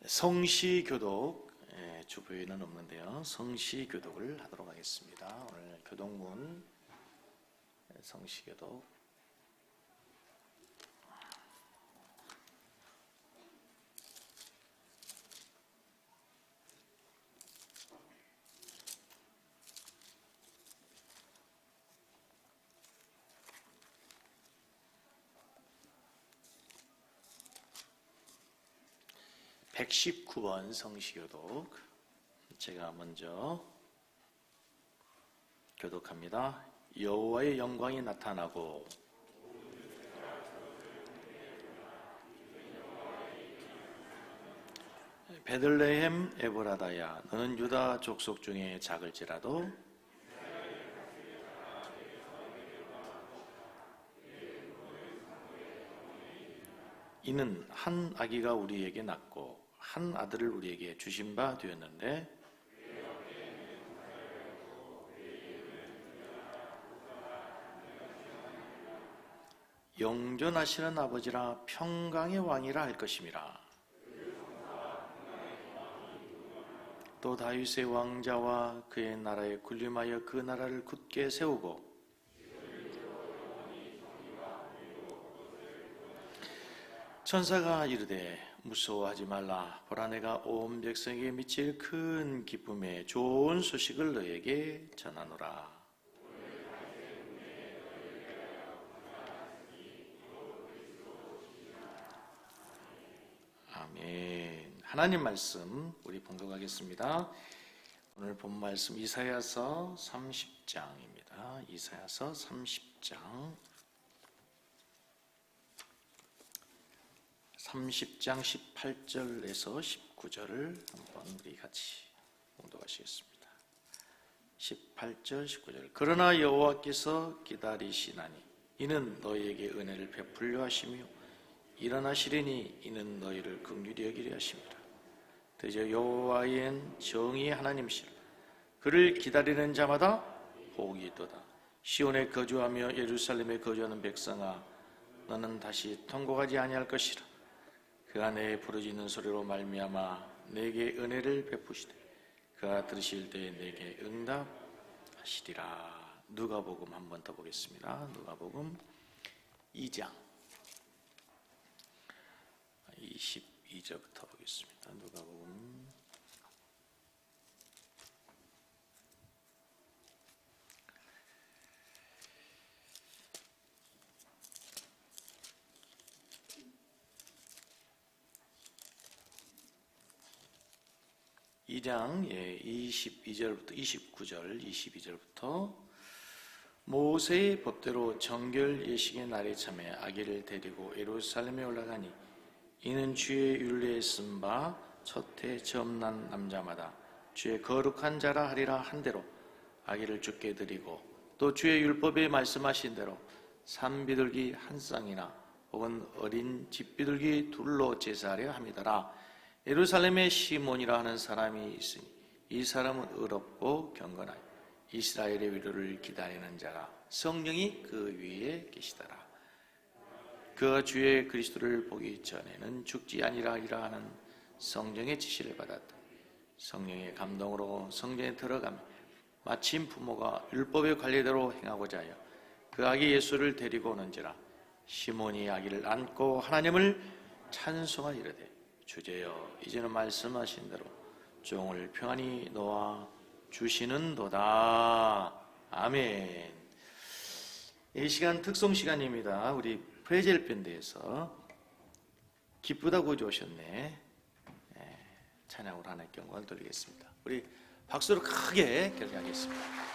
성시교독, 주부에는 없는데요. 성시교독을 하도록 하겠습니다. 오늘 교독문 성시교독. (119번) 성시교독. 제가 먼저 교독합니다. 여호와의 영광이 나타나고 베들레헴 에브라다야, 너는 유다 족속 중에 작을지라도 이는 한 아기가 우리에게 낳고 한 아들을 우리에게 주신 바 되었는데 영존하시는 아버지라 평강의 왕이라 할 것임이라. 또 다윗의 왕자와 그의 나라에 군림하여 그 나라를 굳게 세우고 천사가 이르되 무서워하지 말라. 보라, 내가 온 백성에게 미칠 큰 기쁨의 좋은 소식을 너에게 전하노라. 아멘. 하나님 말씀 우리 봉독하겠습니다. 오늘 본 말씀 이사야서 30장입니다. 이사야서 30장 18절에서 19절을 한번 우리 같이 봉독하시겠습니다. 18절 19절. 그러나 여호와께서 기다리시나니 이는 너희에게 은혜를 베풀려 하시며 일어나시리니 이는 너희를 긍휼히 여기려 하심이라. 드디어 여호와의 정의의 하나님이시라. 그를 기다리는 자마다 복이 있도다. 시온에 거주하며 예루살렘에 거주하는 백성아, 너는 다시 통곡하지 아니할 것이라. 그가 내 부르짖는 소리로 말미암아 내게 은혜를 베푸시되 그가 들으실 때에 내게 응답하시리라. 누가복음 한 번 더 보겠습니다. 누가복음 2장 22절부터 보겠습니다. 누가복음 2장 22절부터 29절 22절부터 모세의 법대로 정결 예식의 날에 참에 아기를 데리고 예루살렘에 올라가니 이는 주의 율례에 쓴 바 첫해 처음 난 남자마다 주의 거룩한 자라 하리라 한 대로 아기를 주께 드리고 또 주의 율법에 말씀하신 대로 산비둘기 한 쌍이나 혹은 어린 집비둘기 둘로 제사하려 함이더라. 예루살렘에 시몬이라 하는 사람이 있으니 이 사람은 의롭고 경건하여 이스라엘의 위로를 기다리는 자라. 성령이 그 위에 계시더라. 그가 주의 그리스도를 보기 전에는 죽지 아니하리라 하는 성령의 지시를 받았다. 성령의 감동으로 성전에 들어가며 마침 부모가 율법의 관례대로 행하고자 하여 그 아기 예수를 데리고 오는지라. 시몬이 아기를 안고 하나님을 찬송하여 이르되 주제여, 이제는 말씀하신 대로 종을 평안히 놓아 주시는도다. 아멘. 이 시간 특송 시간입니다. 우리 프레젤 밴드에서 기쁘다 구주 오셨네. 찬양으로 하나님께 영광을 돌리겠습니다. 우리 박수로 크게 결정하겠습니다.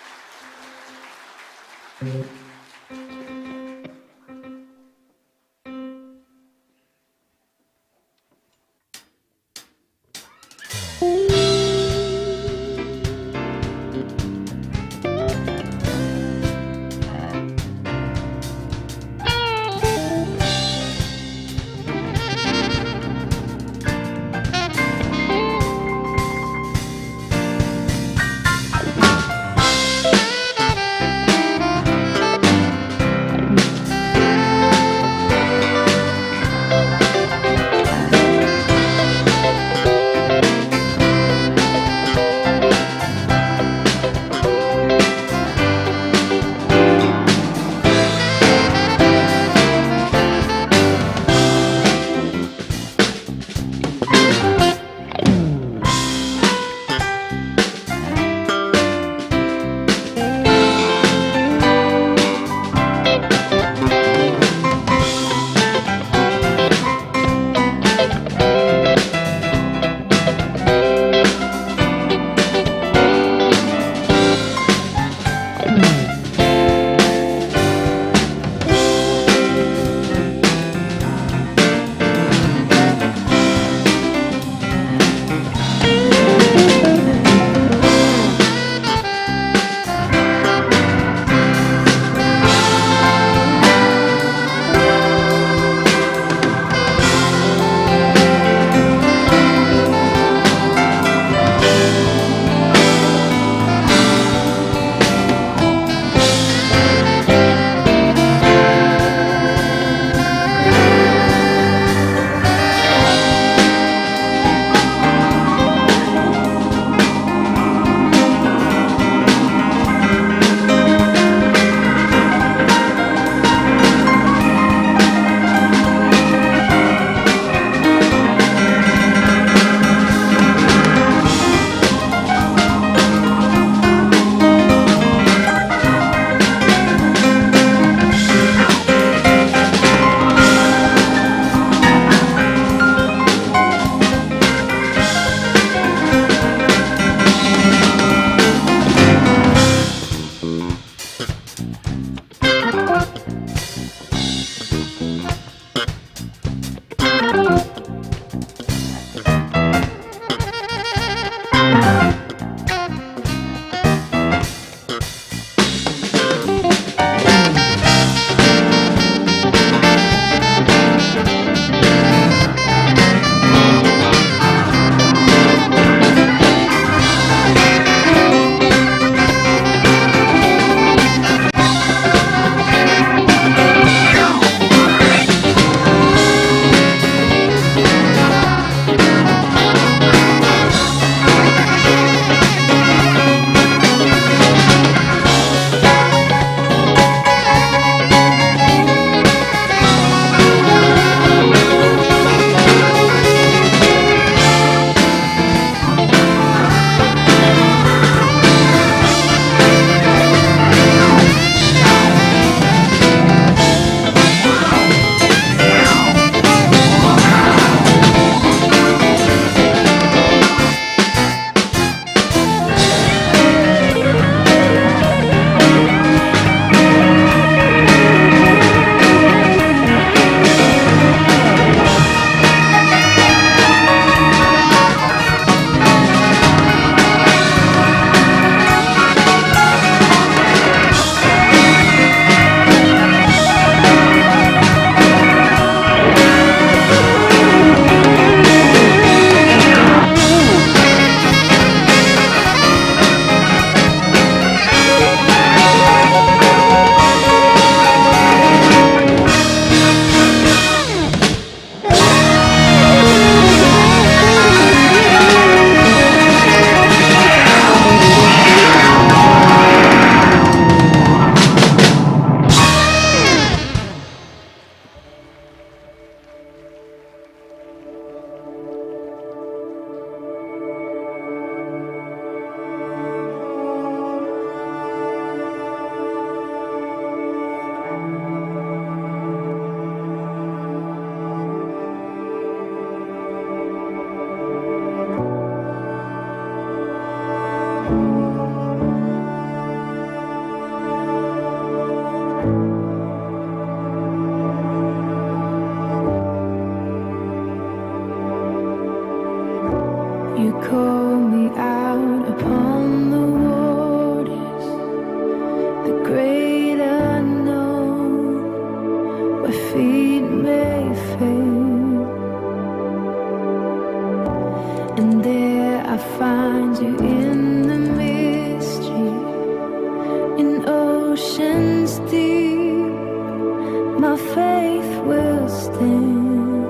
my faith will stand,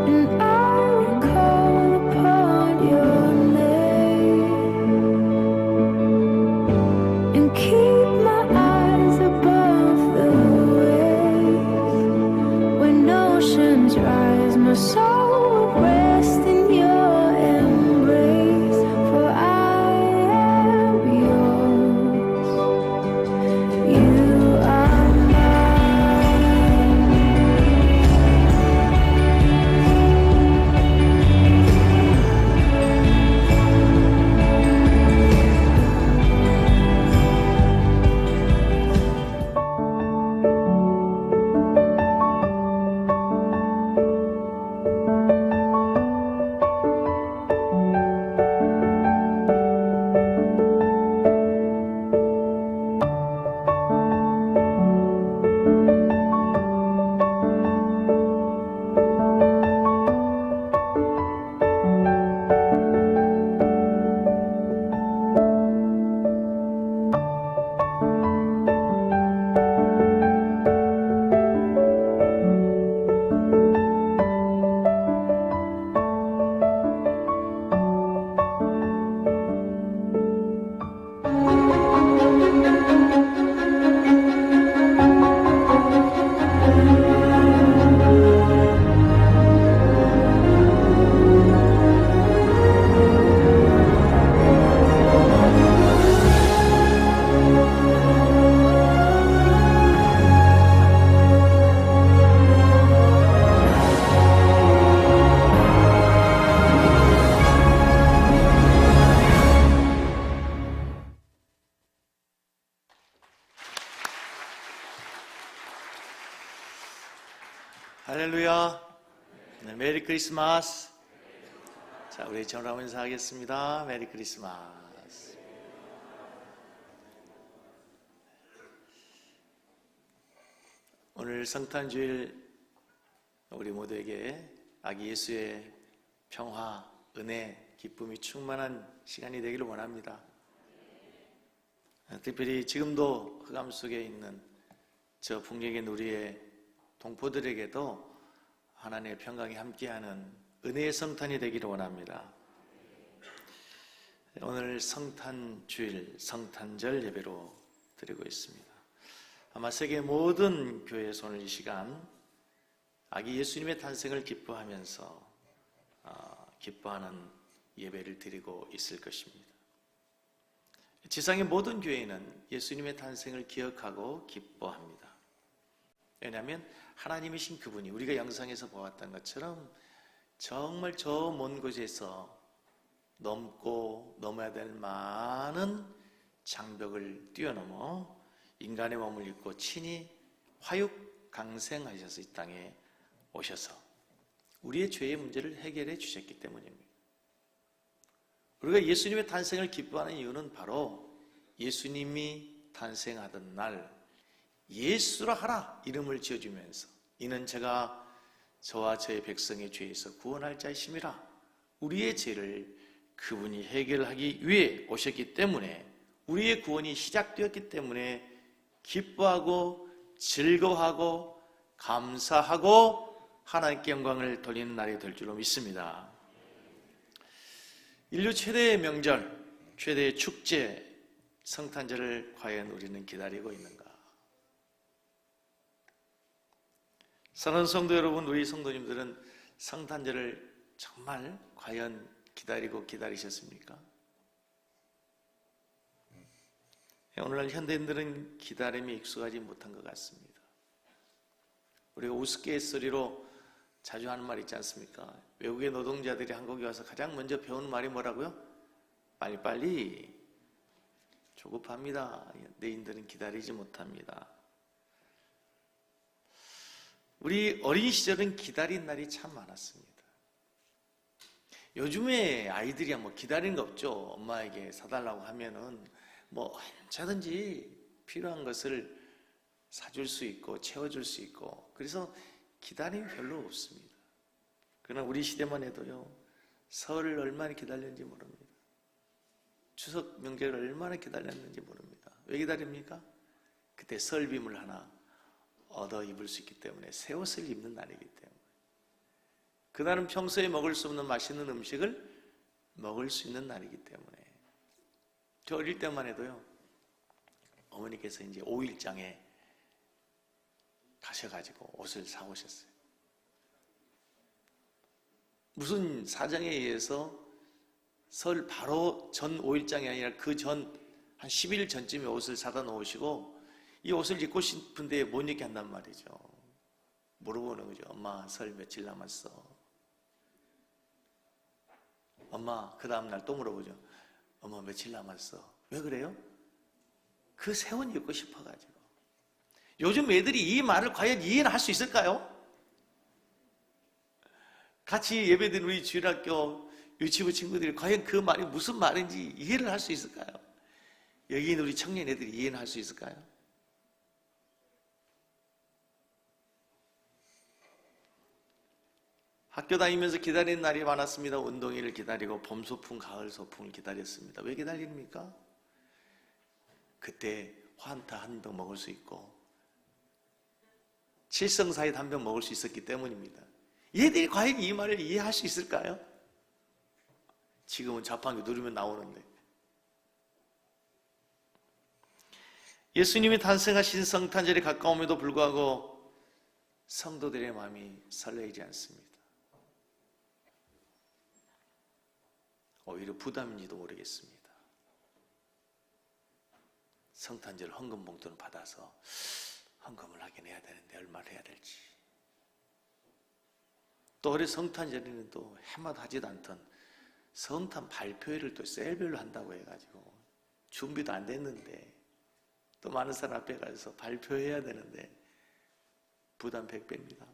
and I will call upon your name, and keep my eyes above the waves. When oceans rise, my soul will rest in your embrace, for I am yours. You are mine. 할렐루야. 네, 메리 크리스마스. 자, 우리 전화로 인사하겠습니다. 메리 크리스마스. 오늘 성탄주일 우리 모두에게 아기 예수의 평화, 은혜, 기쁨이 충만한 시간이 되기를 원합니다. 특별히 지금도 흑암 속에 있는 저 풍경의 누리의 동포들에게도 하나님의 평강이 함께하는 은혜의 성탄이 되기를 원합니다. 오늘 성탄주일, 성탄절 예배로 드리고 있습니다. 아마 세계 모든 교회에서 오늘 이 시간 아기 예수님의 탄생을 기뻐하면서 기뻐하는 예배를 드리고 있을 것입니다. 지상의 모든 교회는 예수님의 탄생을 기억하고 기뻐합니다. 왜냐하면 하나님이신 그분이 우리가 영상에서 보았던 것처럼 정말 저 먼 곳에서 넘어야 될 많은 장벽을 뛰어넘어 인간의 몸을 입고 친히 화육강생하셔서 이 땅에 오셔서 우리의 죄의 문제를 해결해 주셨기 때문입니다. 우리가 예수님의 탄생을 기뻐하는 이유는 바로 예수님이 탄생하던 날 예수라 하라 이름을 지어주면서 이는 제가 저와 저의 백성의 죄에서 구원할 자이심이라 우리의 죄를 그분이 해결하기 위해 오셨기 때문에 우리의 구원이 시작되었기 때문에 기뻐하고 즐거워하고 감사하고 하나님께 영광을 돌리는 날이 될 줄로 믿습니다. 인류 최대의 명절, 최대의 축제 성탄절을 과연 우리는 기다리고 있는가? 사랑하는 성도 여러분, 우리 성도님들은 성탄절을 정말 과연 기다리셨습니까? 오늘날 현대인들은 기다림에 익숙하지 못한 것 같습니다. 우리가 우스갯소리로 자주 하는 말 있지 않습니까? 외국의 노동자들이 한국에 와서 가장 먼저 배우는 말이 뭐라고요? 빨리빨리. 조급합니다. 내인들은 기다리지 못합니다. 우리 어린 시절은 기다린 날이 참 많았습니다. 요즘에 아이들이야 뭐 기다리는 거 없죠. 엄마에게 사달라고 하면은 뭐 언제든지 필요한 것을 사줄 수 있고 채워줄 수 있고 그래서 기다림이 별로 없습니다. 그러나 우리 시대만 해도요 설을 얼마나 기다렸는지 모릅니다. 추석 명절을 얼마나 기다렸는지 모릅니다. 왜 기다립니까? 그때 설빔을 하나 얻어 입을 수 있기 때문에 새 옷을 입는 날이기 때문에 그날은 평소에 먹을 수 없는 맛있는 음식을 먹을 수 있는 날이기 때문에 저 어릴 때만 해도요 어머니께서 이제 5일장에 가셔가지고 옷을 사오셨어요. 무슨 사정에 의해서 설 바로 전 5일장이 아니라 그 전 한 10일 전쯤에 옷을 사다 놓으시고 이 옷을 입고 싶은데 못 입게 한단 말이죠. 물어보는 거죠. 엄마 설 며칠 남았어? 엄마 그 다음날 또 물어보죠. 엄마 며칠 남았어? 왜 그래요? 그 새 옷 입고 싶어가지고. 요즘 애들이 이 말을 과연 이해를 할 수 있을까요? 같이 예배드린 우리 주일학교 유치부 친구들이 과연 그 말이 무슨 말인지 이해를 할 수 있을까요? 여기 있는 우리 청년 애들이 이해를 할 수 있을까요? 학교 다니면서 기다리는 날이 많았습니다. 운동회를 기다리고 봄 소풍, 가을 소풍을 기다렸습니다. 왜 기다립니까? 그때 환타 한 병 먹을 수 있고 칠성사이다 한 병 먹을 수 있었기 때문입니다. 얘들이 과연 이 말을 이해할 수 있을까요? 지금은 자판기 누르면 나오는데. 예수님이 탄생하신 성탄절이 가까움에도 불구하고 성도들의 마음이 설레이지 않습니다. 오히려 부담인지도 모르겠습니다. 성탄절 헌금 봉투를 받아서 헌금을 하긴 해야 되는데 얼마를 해야 될지. 또 올해 성탄절에는 또 해마다 하지도 않던 성탄 발표회를 또 셀별로 한다고 해가지고 준비도 안 됐는데 또 많은 사람 앞에 가서 발표해야 되는데 부담 100배입니다.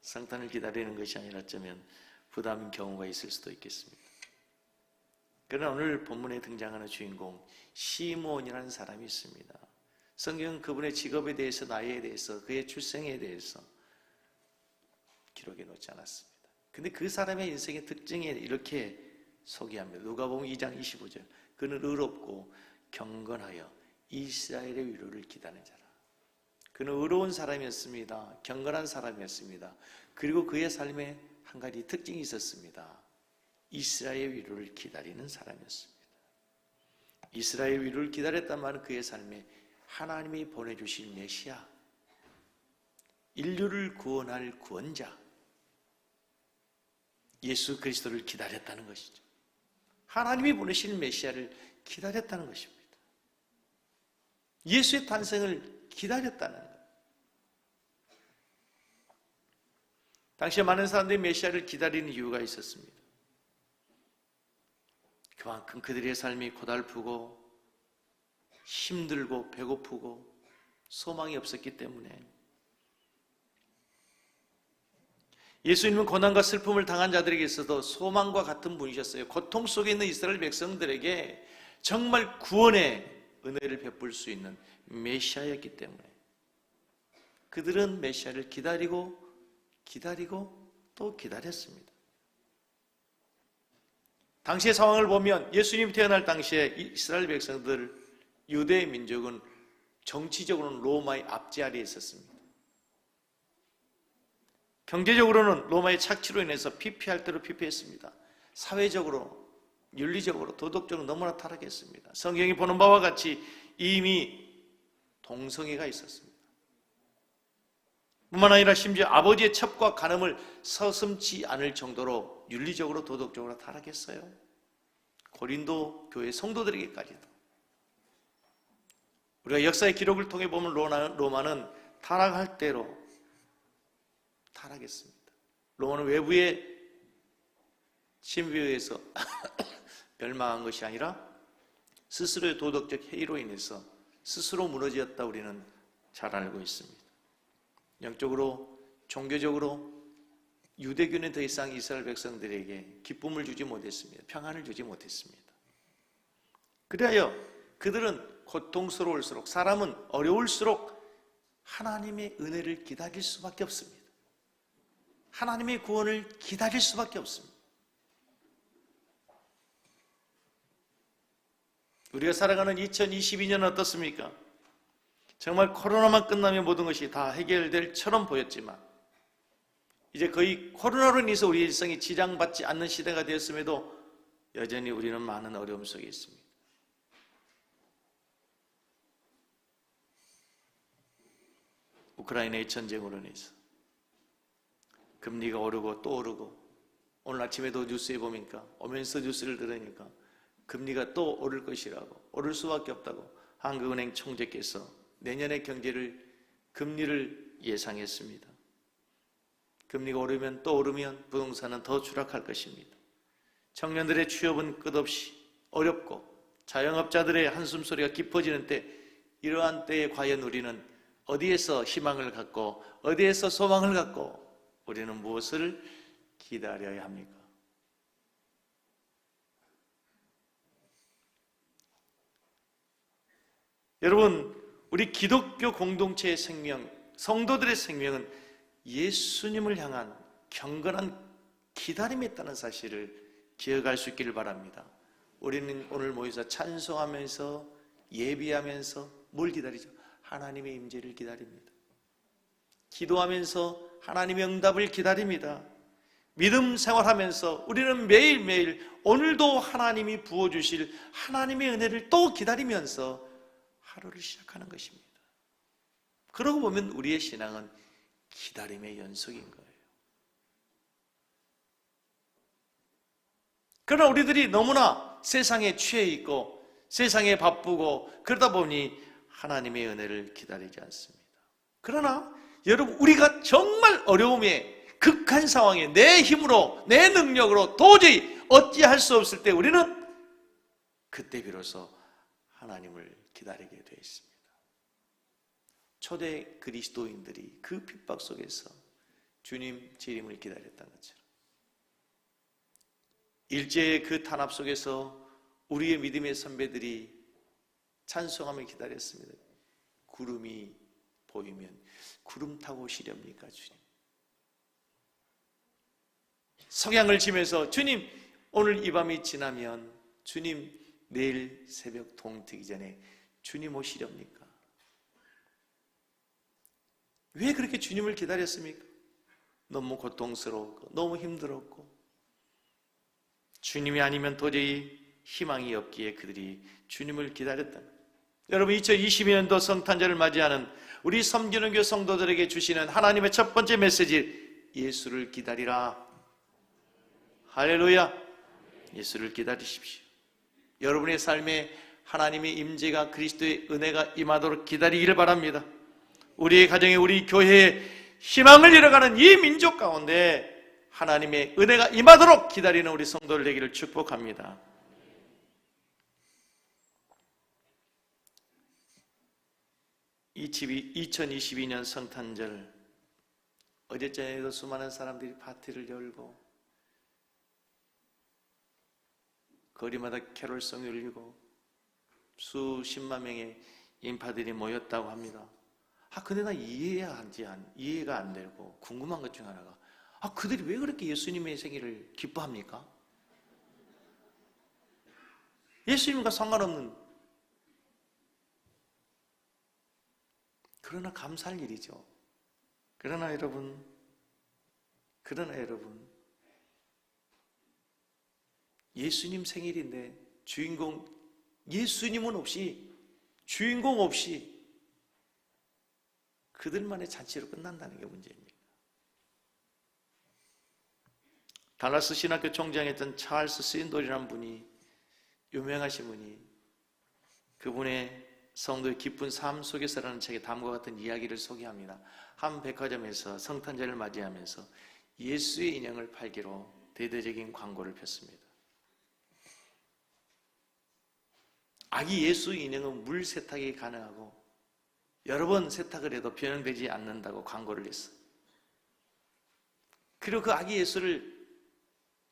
성탄을 기다리는 것이 아니라 어쩌면 부담인 경우가 있을 수도 있겠습니다. 그러나 오늘 본문에 등장하는 주인공 시므온이라는 사람이 있습니다. 성경은 그분의 직업에 대해서, 나이에 대해서, 그의 출생에 대해서 기록해 놓지 않았습니다. 근데 그 사람의 인생의 특징이 이렇게 소개합니다. 누가복음 2장 25절. 그는 의롭고 경건하여 이스라엘의 위로를 기다리는 자라. 그는 의로운 사람이었습니다. 경건한 사람이었습니다. 그리고 그의 삶에 한 가지 특징이 있었습니다. 이스라엘의 위로를 기다리는 사람이었습니다. 이스라엘의 위로를 기다렸단 말은 그의 삶에 하나님이 보내주신 메시아, 인류를 구원할 구원자 예수 그리스도를 기다렸다는 것이죠. 하나님이 보내신 메시아를 기다렸다는 것입니다. 예수의 탄생을 기다렸다는 것. 당시에 많은 사람들이 메시아를 기다리는 이유가 있었습니다. 그만큼 그들의 삶이 고달프고 힘들고 배고프고 소망이 없었기 때문에 예수님은 고난과 슬픔을 당한 자들에게 있어도 소망과 같은 분이셨어요. 고통 속에 있는 이스라엘 백성들에게 정말 구원의 은혜를 베풀 수 있는 메시아였기 때문에 그들은 메시아를 기다리고 또 기다렸습니다. 당시의 상황을 보면 예수님이 태어날 당시에 이스라엘 백성들, 유대의 민족은 정치적으로는 로마의 압제 아래에 있었습니다. 경제적으로는 로마의 착취로 인해서 피폐할 대로 피폐했습니다. 사회적으로, 윤리적으로, 도덕적으로 너무나 타락했습니다. 성경이 보는 바와 같이 이미 동성애가 있었습니다. 뿐만 아니라 심지어 아버지의 첩과 간음을 서슴지 않을 정도로 윤리적으로, 도덕적으로 타락했어요. 고린도 교회 성도들에게까지도. 우리가 역사의 기록을 통해 보면 로마는 타락할 대로 타락했습니다. 로마는 외부의 침입에 의해서 멸망한 것이 아니라 스스로의 도덕적 해이로 인해서 스스로 무너졌다 우리는 잘 알고 있습니다. 영적으로, 종교적으로 유대교는 더 이상 이스라엘 백성들에게 기쁨을 주지 못했습니다. 평안을 주지 못했습니다. 그리하여 그들은 고통스러울수록, 사람은 어려울수록 하나님의 은혜를 기다릴 수밖에 없습니다. 하나님의 구원을 기다릴 수밖에 없습니다. 우리가 살아가는 2022년은 어떻습니까? 정말 코로나만 끝나면 모든 것이 다 해결될 처럼 보였지만 이제 거의 코로나로 인해서 우리 일상이 지장받지 않는 시대가 되었음에도 여전히 우리는 많은 어려움 속에 있습니다. 우크라이나의 전쟁으로 인해서 금리가 오르고 또 오르고, 오늘 아침에도 뉴스에 보니까 오면서 뉴스를 들으니까 금리가 또 오를 것이라고, 오를 수밖에 없다고 한국은행 총재께서 내년의 금리를 예상했습니다. 금리가 오르면 또 오르면 부동산은 더 추락할 것입니다. 청년들의 취업은 끝없이 어렵고 자영업자들의 한숨소리가 깊어지는 때, 이러한 때에 과연 우리는 어디에서 희망을 갖고 어디에서 소망을 갖고 우리는 무엇을 기다려야 합니까? 여러분, 우리 기독교 공동체의 생명, 성도들의 생명은 예수님을 향한 경건한 기다림에 있다는 사실을 기억할 수 있기를 바랍니다. 우리는 오늘 모여서 찬송하면서 예비하면서 뭘 기다리죠? 하나님의 임재를 기다립니다. 기도하면서 하나님의 응답을 기다립니다. 믿음 생활하면서 우리는 매일매일 오늘도 하나님이 부어주실 하나님의 은혜를 또 기다리면서 하루를 시작하는 것입니다. 그러고 보면 우리의 신앙은 기다림의 연속인 거예요. 그러나 우리들이 너무나 세상에 취해 있고 세상에 바쁘고 그러다 보니 하나님의 은혜를 기다리지 않습니다. 그러나 여러분, 우리가 정말 어려움에 극한 상황에 내 힘으로 내 능력으로 도저히 어찌할 수 없을 때 우리는 그때 비로소 하나님을 기다리게 되어 있습니다. 초대 그리스도인들이 그 핍박 속에서 주님 재림을 기다렸다는 것처럼 일제의 그 탄압 속에서 우리의 믿음의 선배들이 찬송함을 기다렸습니다. 구름이 보이면 구름 타고 오시렵니까 주님? 석양을 지면서 주님 오늘 이 밤이 지나면 주님 내일 새벽 동트기 전에 주님 오시렵니까? 왜 그렇게 주님을 기다렸습니까? 너무 고통스러웠고 너무 힘들었고 주님이 아니면 도저히 희망이 없기에 그들이 주님을 기다렸다. 여러분, 2022년도 성탄절을 맞이하는 우리 섬기는 교회 성도들에게 주시는 하나님의 첫 번째 메시지, 예수를 기다리라. 할렐루야. 예수를 기다리십시오. 여러분의 삶에 하나님의 임재가, 그리스도의 은혜가 임하도록 기다리기를 바랍니다. 우리의 가정에, 우리 교회에 희망을 잃어가는 이 민족 가운데 하나님의 은혜가 임하도록 기다리는 우리 성도들 되기를 축복합니다. 이 2022년 성탄절, 어제저녁에도 수많은 사람들이 파티를 열고 거리마다 캐롤송이 울리고 수십만 명의 인파들이 모였다고 합니다. 근데 나 이해가 안 되고 궁금한 것 중 하나가, 그들이 왜 그렇게 예수님의 생일을 기뻐합니까? 예수님과 상관없는, 그러나 감사할 일이죠. 그러나 여러분, 예수님 생일인데 예수님은 없이, 주인공 없이 그들만의 잔치로 끝난다는 게 문제입니다. 달라스 신학교 총장이었던 찰스 스윈돌이라는 분이, 유명하신 분이, 그분의 성도의 기쁜 삶 속에서라는 책에 다음과 같은 이야기를 소개합니다. 한 백화점에서 성탄절을 맞이하면서 예수의 인형을 팔기로 대대적인 광고를 폈습니다. 아기 예수 인형은 물 세탁이 가능하고 여러 번 세탁을 해도 변형되지 않는다고 광고를 했어요. 그리고 그 아기 예수를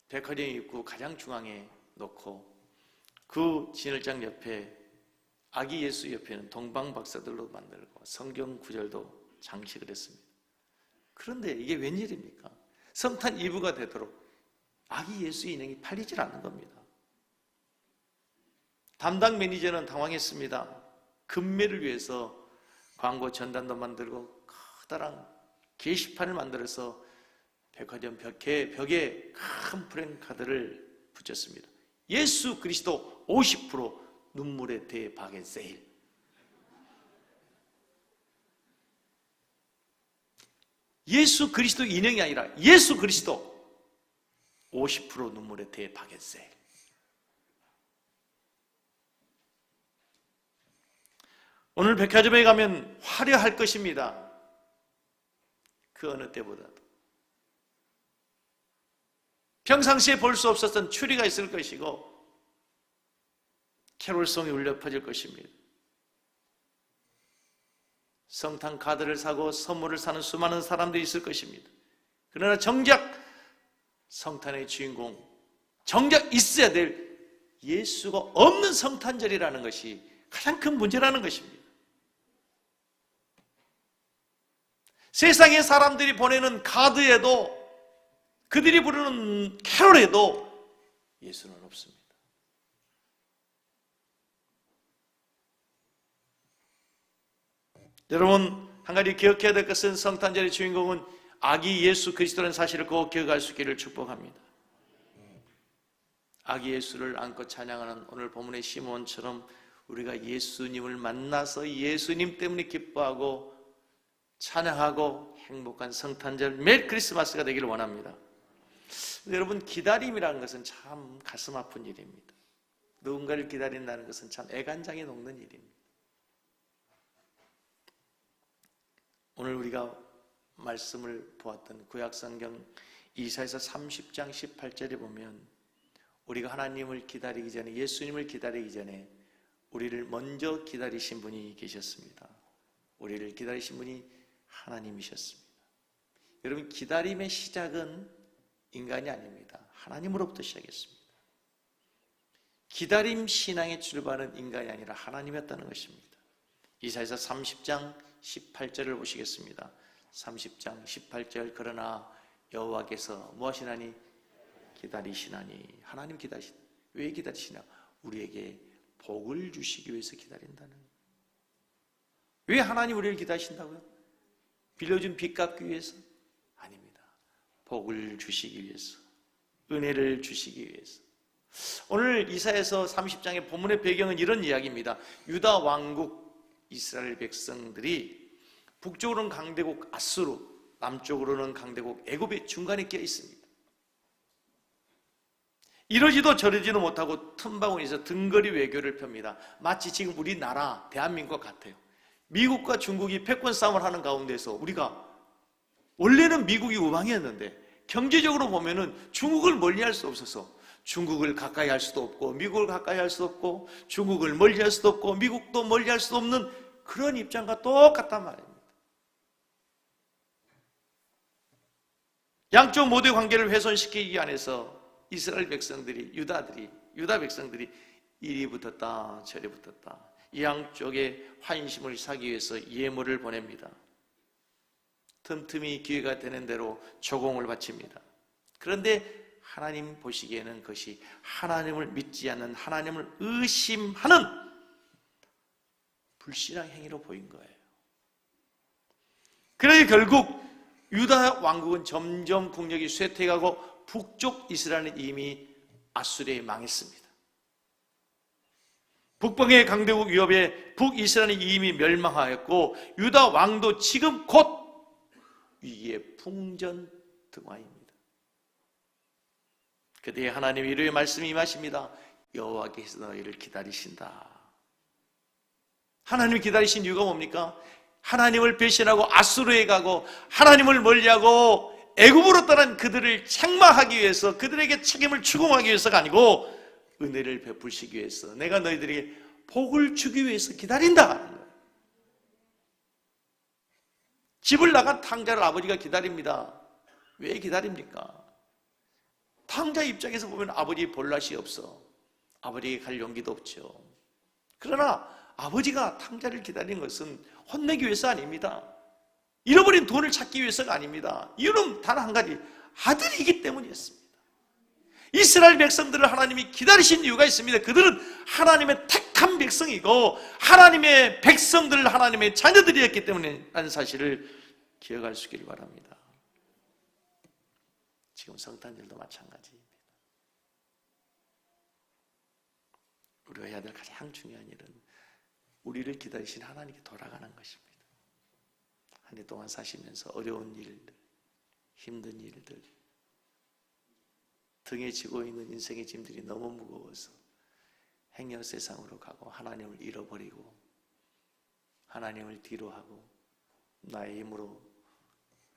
백화점 입구 가장 중앙에 놓고 그 진열장 옆에 아기 예수 옆에는 동방박사들로 만들고 성경 구절도 장식을 했습니다. 그런데 이게 웬일입니까? 성탄 이브가 되도록 아기 예수 인형이 팔리질 않는 겁니다. 담당 매니저는 당황했습니다. 금매를 위해서 광고 전단도 만들고 커다란 게시판을 만들어서 백화점 벽에 큰 프랜카드를 붙였습니다. 예수 그리스도 50% 눈물의 대박의 세일. 예수 그리스도 인형이 아니라 예수 그리스도 50% 눈물의 대박의 세일. 오늘 백화점에 가면 화려할 것입니다. 그 어느 때보다도. 평상시에 볼 수 없었던 추리가 있을 것이고 캐롤송이 울려 퍼질 것입니다. 성탄 카드를 사고 선물을 사는 수많은 사람들이 있을 것입니다. 그러나 정작 성탄의 주인공, 정작 있어야 될 예수가 없는 성탄절이라는 것이 가장 큰 문제라는 것입니다. 세상의 사람들이 보내는 카드에도 그들이 부르는 캐롤에도 예수는 없습니다. 여러분, 한 가지 기억해야 될 것은 성탄절의 주인공은 아기 예수 그리스도라는 사실을 꼭 기억할 수 있기를 축복합니다. 아기 예수를 안고 찬양하는 오늘 본문의 시몬처럼 우리가 예수님을 만나서 예수님 때문에 기뻐하고 찬양하고 행복한 성탄절, 매일 크리스마스가 되기를 원합니다. 여러분, 기다림이라는 것은 참 가슴 아픈 일입니다. 누군가를 기다린다는 것은 참 애간장이 녹는 일입니다. 오늘 우리가 말씀을 보았던 구약성경 이사야서 30장 18절에 보면 우리가 하나님을 기다리기 전에, 예수님을 기다리기 전에 우리를 먼저 기다리신 분이 계셨습니다. 우리를 기다리신 분이 하나님이셨습니다. 여러분, 기다림의 시작은 인간이 아닙니다. 하나님으로부터 시작했습니다. 기다림 신앙의 출발은 인간이 아니라 하나님이었다는 것입니다. 이사야서 30장 18절을 보시겠습니다. 30장 18절. 그러나 여호와께서 무엇이나니 기다리시나니. 하나님 기다리시나. 왜 기다리시나? 우리에게 복을 주시기 위해서 기다린다는 거예요. 왜 하나님 우리를 기다리신다고요? 빌려준 빚 갚기 위해서? 아닙니다. 복을 주시기 위해서, 은혜를 주시기 위해서. 오늘 이사야서 30장의 본문의 배경은 이런 이야기입니다. 유다 왕국 이스라엘 백성들이 북쪽으로는 강대국 아수르, 남쪽으로는 강대국 애굽의 중간에 끼어 있습니다. 이러지도 저러지도 못하고 틈바구니에서 등거리 외교를 펴니다. 마치 지금 우리나라 대한민국과 같아요. 미국과 중국이 패권 싸움을 하는 가운데서 우리가 원래는 미국이 우방이었는데 경제적으로 보면은 중국을 멀리할 수 없어서 중국을 가까이 할 수도 없고 미국을 가까이 할 수도 없고 중국을 멀리할 수도 없고 미국도 멀리할 수도 없는 그런 입장과 똑같단 말입니다. 양쪽 모두의 관계를 훼손시키기 위해서 이스라엘 백성들이, 유다 백성들이 이리 붙었다 저리 붙었다, 이 양쪽에 환심을 사기 위해서 예물을 보냅니다. 틈틈이 기회가 되는 대로 조공을 바칩니다. 그런데 하나님 보시기에는 그것이 하나님을 믿지 않는, 하나님을 의심하는 불신앙 행위로 보인 거예요. 그래서 결국 유다 왕국은 점점 국력이 쇠퇴해가고 북쪽 이스라엘은 이미 아수르에 망했습니다. 북방의 강대국 위협에 북이스라엘은 이미 멸망하였고 유다 왕도 지금 곧 위기의 풍전등화입니다. 그때 하나님의 위로의 말씀이 임하십니다. 여호와께서 너희를 기다리신다. 하나님이 기다리신 이유가 뭡니까? 하나님을 배신하고 아수르에 가고 하나님을 멀리하고 애굽으로 떠난 그들을 책망하기 위해서, 그들에게 책임을 추궁하기 위해서가 아니고 은혜를 베푸시기 위해서, 내가 너희들에게 복을 주기 위해서 기다린다. 집을 나간 탕자를 아버지가 기다립니다. 왜 기다립니까? 탕자 입장에서 보면 아버지 볼낯이 없어. 아버지에게 갈 용기도 없죠. 그러나 아버지가 탕자를 기다리는 것은 혼내기 위해서 아닙니다. 잃어버린 돈을 찾기 위해서가 아닙니다. 이유는 단 한 가지, 아들이기 때문이었습니다. 이스라엘 백성들을 하나님이 기다리신 이유가 있습니다. 그들은 하나님의 택 택한 백성이고 하나님의 백성들, 하나님의 자녀들이었기 때문에 라는 사실을 기억할 수 있기를 바랍니다. 지금 성탄절도 마찬가지입니다. 우리가 해야 될 가장 중요한 일은 우리를 기다리신 하나님께 돌아가는 것입니다. 한 해 동안 사시면서 어려운 일들, 힘든 일들, 등에 지고 있는 인생의 짐들이 너무 무거워서 행여 세상으로 가고 하나님을 잃어버리고 하나님을 뒤로하고 나의 힘으로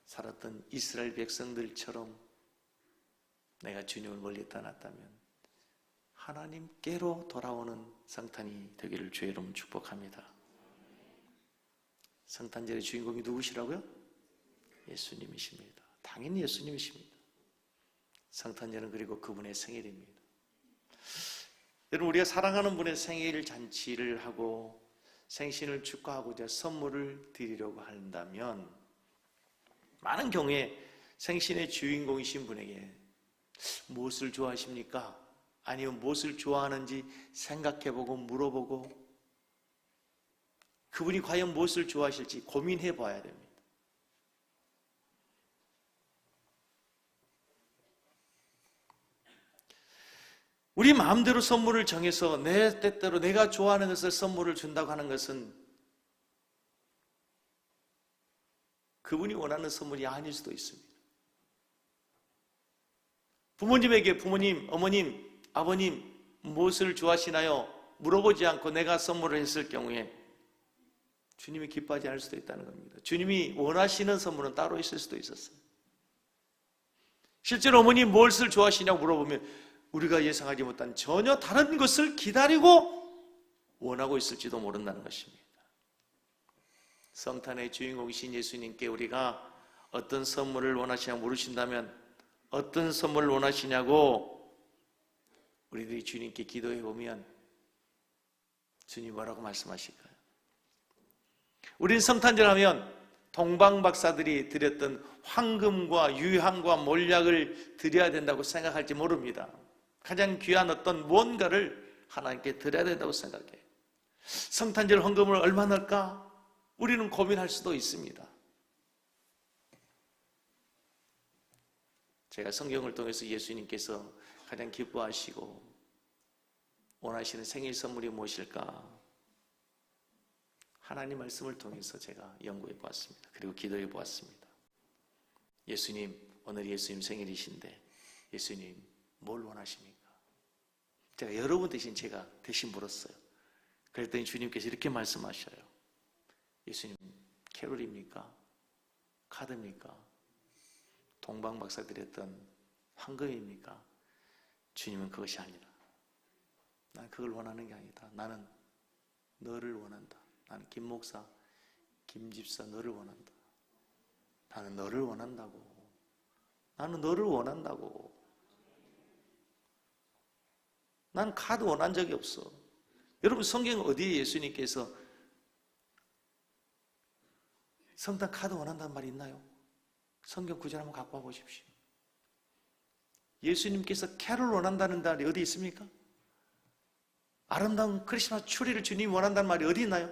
살았던 이스라엘 백성들처럼 내가 주님을 멀리 떠났다면 하나님께로 돌아오는 성탄이 되기를 주의 이름으로 축복합니다. 성탄절의 주인공이 누구시라고요? 예수님이십니다. 당연히 예수님이십니다. 성탄절은 그리고 그분의 생일입니다. 여러분, 우리가 사랑하는 분의 생일 잔치를 하고 생신을 축하하고자 선물을 드리려고 한다면 많은 경우에 생신의 주인공이신 분에게 무엇을 좋아하십니까? 아니면 무엇을 좋아하는지 생각해보고 물어보고 그분이 과연 무엇을 좋아하실지 고민해 봐야 됩니다. 우리 마음대로 선물을 정해서 내 뜻대로 내가 좋아하는 것을 선물을 준다고 하는 것은 그분이 원하는 선물이 아닐 수도 있습니다. 부모님에게 부모님, 어머님, 아버님 무엇을 좋아하시나요? 물어보지 않고 내가 선물을 했을 경우에 주님이 기뻐하지 않을 수도 있다는 겁니다. 주님이 원하시는 선물은 따로 있을 수도 있었어요. 실제로 어머니 무엇을 좋아하시냐고 물어보면 우리가 예상하지 못한 전혀 다른 것을 기다리고 원하고 있을지도 모른다는 것입니다. 성탄의 주인공이신 예수님께 우리가 어떤 선물을 원하시냐고 물으신다면 어떤 선물을 원하시냐고 우리들이 주님께 기도해 보면 주님 뭐라고 말씀하실까요? 우리는 성탄절 하면 동방박사들이 드렸던 황금과 유향과 몰약을 드려야 된다고 생각할지 모릅니다. 가장 귀한 어떤 무언가를 하나님께 드려야 된다고 생각해요. 성탄절 헌금을 얼마 넣을까? 우리는 고민할 수도 있습니다. 제가 성경을 통해서 예수님께서 가장 기뻐하시고 원하시는 생일 선물이 무엇일까? 하나님 말씀을 통해서 제가 연구해 보았습니다. 그리고 기도해 보았습니다. 예수님, 오늘 예수님 생일이신데 예수님 뭘 원하십니까? 제가 여러분 대신 제가 대신 물었어요. 그랬더니 주님께서 이렇게 말씀하셔요. 예수님, 캐롤입니까? 카드입니까? 동방박사 드렸던 황금입니까? 주님은 그것이 아니라 난 그걸 원하는 게 아니다. 나는 너를 원한다. 나는 김 목사, 김 집사 너를 원한다. 나는 너를 원한다고. 나는 너를 원한다고. 난 카드 원한 적이 없어. 여러분 성경 어디에 예수님께서 성탄 카드 원한다는 말이 있나요? 성경 구절 한번 갖고 와 보십시오. 예수님께서 캐롤 원한다는 말이 어디 있습니까? 아름다운 크리스마스 추리를 주님이 원한다는 말이 어디 있나요?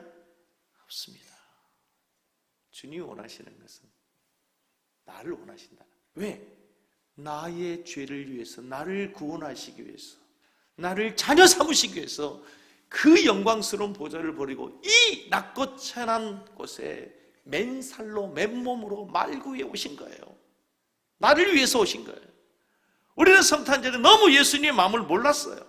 없습니다. 주님이 원하시는 것은 나를 원하신다. 왜? 나의 죄를 위해서, 나를 구원하시기 위해서, 나를 자녀 삼으시기 위해서 그 영광스러운 보좌를 버리고 이 낮고 천한 곳에 맨살로 맨몸으로 말구 위에 오신 거예요. 나를 위해서 오신 거예요. 우리는 성탄절에 너무 예수님의 마음을 몰랐어요.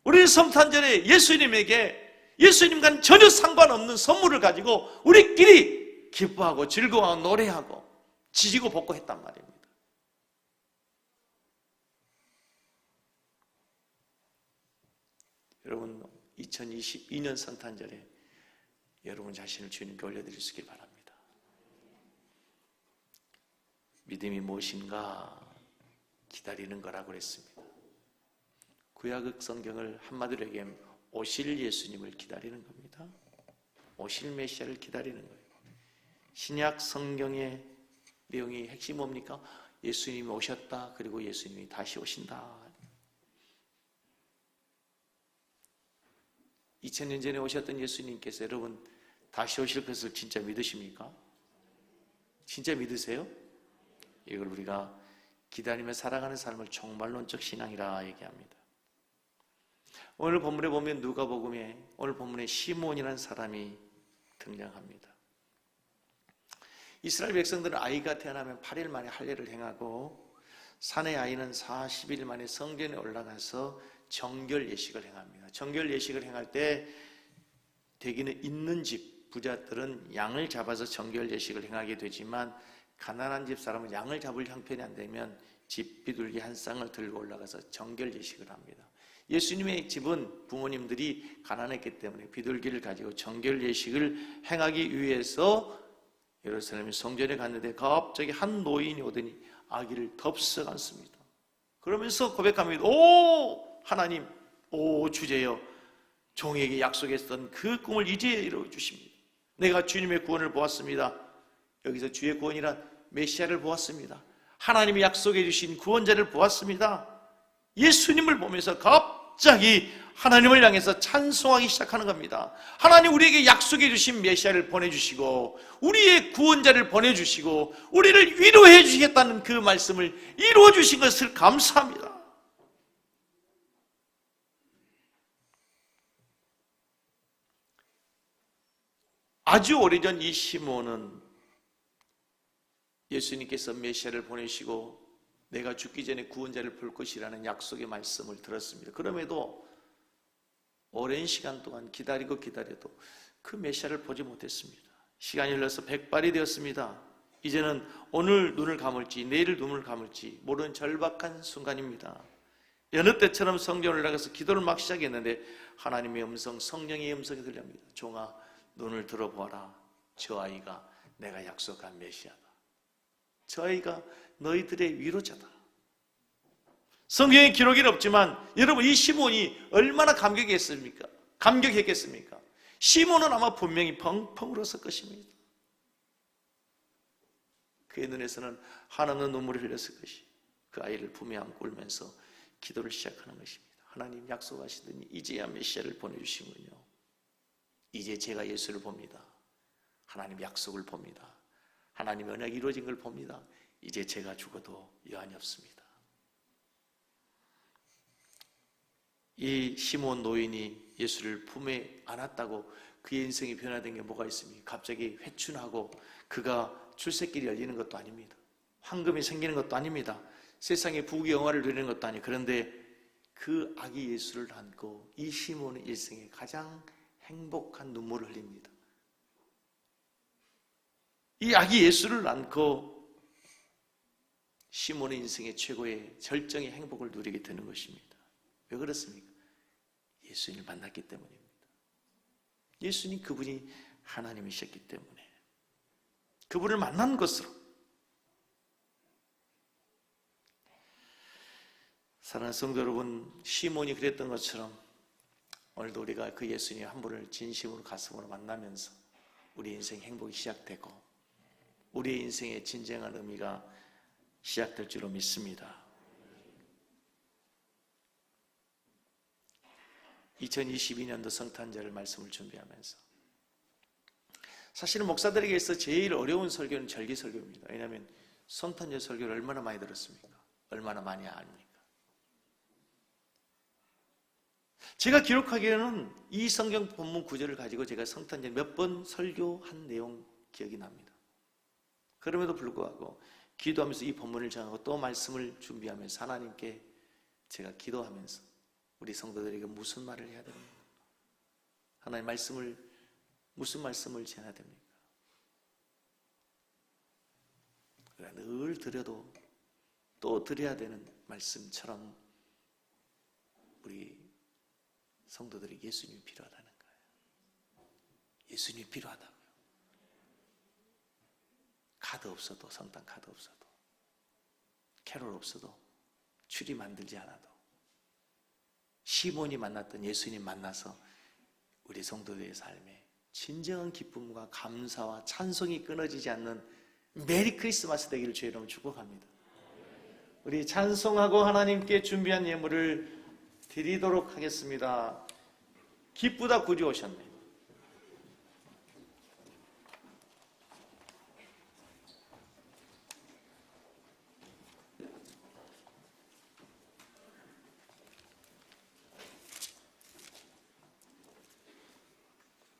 우리는 성탄절에 예수님에게 예수님과는 전혀 상관없는 선물을 가지고 우리끼리 기뻐하고 즐거워하고 노래하고 지지고 볶고 했단 말입니다. 여러분 2022년 성탄절에 여러분 자신을 주님께 올려드릴 수 있길 바랍니다. 믿음이 무엇인가 기다리는 거라고 그랬습니다. 구약 성경을 한마디로 얘기하면 오실 예수님을 기다리는 겁니다. 오실 메시아를 기다리는 거예요. 신약 성경의 내용이 핵심이 뭡니까? 예수님이 오셨다. 그리고 예수님이 다시 오신다. 2000년 전에 오셨던 예수님께서 여러분 다시 오실 것을 진짜 믿으십니까? 진짜 믿으세요? 이걸 우리가 기다리며 살아가는 삶을 종말론적 신앙이라 얘기합니다. 오늘 본문에 보면 누가복음에 오늘 본문에 시몬이라는 사람이 등장합니다. 이스라엘 백성들은 아이가 태어나면 8일 만에 할례를 행하고 사내 아이는 40일 만에 성전에 올라가서 정결 예식을 행합니다. 정결 예식을 행할 때 대개는 있는 집 부자들은 양을 잡아서 정결 예식을 행하게 되지만 가난한 집 사람은 양을 잡을 형편이 안 되면 집 비둘기 한 쌍을 들고 올라가서 정결 예식을 합니다. 예수님의 집은 부모님들이 가난했기 때문에 비둘기를 가지고 정결 예식을 행하기 위해서 예루살렘 성전에 갔는데 갑자기 한 노인이 오더니 아기를 덥석 안습니다. 그러면서 고백합니다. 오 하나님, 오 주제여, 종에게 약속했던 그 꿈을 이제 이루어 주십니다. 내가 주님의 구원을 보았습니다. 여기서 주의 구원이란 메시아를 보았습니다. 하나님이 약속해 주신 구원자를 보았습니다. 예수님을 보면서 갑자기 하나님을 향해서 찬송하기 시작하는 겁니다. 하나님 우리에게 약속해 주신 메시아를 보내주시고 우리의 구원자를 보내주시고 우리를 위로해 주시겠다는 그 말씀을 이루어 주신 것을 감사합니다. 아주 오래전 이 시몬은 예수님께서 메시아를 보내시고 내가 죽기 전에 구원자를 볼 것이라는 약속의 말씀을 들었습니다. 그럼에도 오랜 시간 동안 기다리고 기다려도 그 메시아를 보지 못했습니다. 시간이 흘러서 백발이 되었습니다. 이제는 오늘 눈을 감을지 내일 눈을 감을지 모르는 절박한 순간입니다. 여느 때처럼 성전을 나가서 기도를 막 시작했는데 하나님의 음성, 성령의 음성이 들립니다. 종아 눈을 들어보아라. 저 아이가 내가 약속한 메시아다. 저 아이가 너희들의 위로자다. 성경에 기록이 없지만 여러분 이 시몬이 얼마나 감격했습니까? 감격했겠습니까? 시몬은 아마 분명히 펑펑 울었을 것입니다. 그의 눈에서는 한없는 눈물을 흘렸을 것이 그 아이를 품에 안고 울면서 기도를 시작하는 것입니다. 하나님 약속하시더니 이제야 메시아를 보내주시군요. 이제 제가 예수를 봅니다. 하나님 약속을 봅니다. 하나님의 언약이 이루어진 걸 봅니다. 이제 제가 죽어도 여한이 없습니다. 이 시몬 노인이 예수를 품에 안았다고 그의 인생이 변화된 게 뭐가 있습니까? 갑자기 회춘하고 그가 출세길이 열리는 것도 아닙니다. 황금이 생기는 것도 아닙니다. 세상에 부귀 영화를 누리는 것도 아니에요. 그런데 그 아기 예수를 안고 이 시몬의 일생에 가장 행복한 눈물을 흘립니다. 이 아기 예수를 안고 시몬의 인생의 최고의 절정의 행복을 누리게 되는 것입니다. 왜 그렇습니까? 예수님을 만났기 때문입니다. 예수님 그분이 하나님이셨기 때문에 그분을 만난 것으로 사랑하는 성도 여러분, 시몬이 그랬던 것처럼 오늘도 우리가 그 예수님 한 분을 진심으로 가슴으로 만나면서 우리 인생 행복이 시작되고 우리의 인생의 진정한 의미가 시작될 줄로 믿습니다. 2022년도 성탄절 말씀을 준비하면서 사실은 목사들에게 있어 제일 어려운 설교는 절기 설교입니다. 왜냐하면 성탄절 설교를 얼마나 많이 들었습니까? 얼마나 많이 압니까? 제가 기록하기에는 이 성경 본문 구절을 가지고 제가 성탄절 몇 번 설교한 내용 기억이 납니다. 그럼에도 불구하고 기도하면서 이 본문을 정하고 또 말씀을 준비하면서 하나님께 제가 기도하면서 우리 성도들에게 무슨 말을 해야 됩니까? 하나님 말씀을 무슨 말씀을 전해야 됩니까? 늘 드려도 또 드려야 되는 말씀처럼 우리 성도들이 예수님이 필요하다는 거예요. 예수님이 필요하다고요. 카드 없어도, 성탄 카드 없어도, 캐롤 없어도, 추리 만들지 않아도 시몬이 만났던 예수님 만나서 우리 성도들의 삶에 진정한 기쁨과 감사와 찬송이 끊어지지 않는 메리 크리스마스 되기를 주의 이름으로 축복합니다. 우리 찬송하고 하나님께 준비한 예물을 드리도록 하겠습니다. 기쁘다 굴이 오셨네.